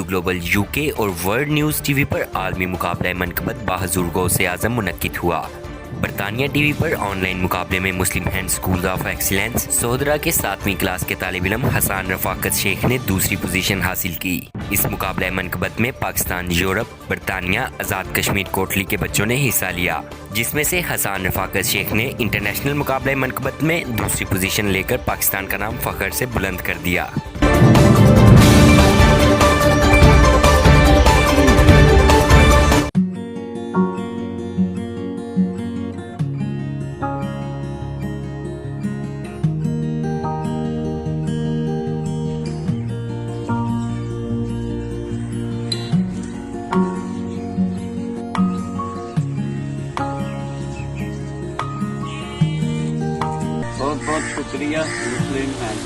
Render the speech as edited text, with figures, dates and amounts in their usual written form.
Urdu global UK और world news TV पर आलमी मुकाबला मनकबत बाहज़ुर गौसे आज़म मुनक्किद हुआ। बरतानिया टीवी पर ऑनलाइन मुकाबले में मुस्लिम hand school of excellence Sohdra के 7वीं क्लास के तालिब इल्म हसन रफाकत शेख ने दूसरी पोजीशन हासिल की। इस मुकाबला मनकबत में पाकिस्तान, यूरोप, बरतानिया, आज़ाद कश्मीर कोटली के बच्चों ने हिस्सा लिया, जिसमें से हसन रफाकत शेख ने इंटरनेशनल मुकाबला मनकबत में दूसरी पोजीशन लेकर पाकिस्तान का नाम फ़ख्र से बुलंद कर दिया। बहुत बहुत शुक्रिया मुस्लिम हैं।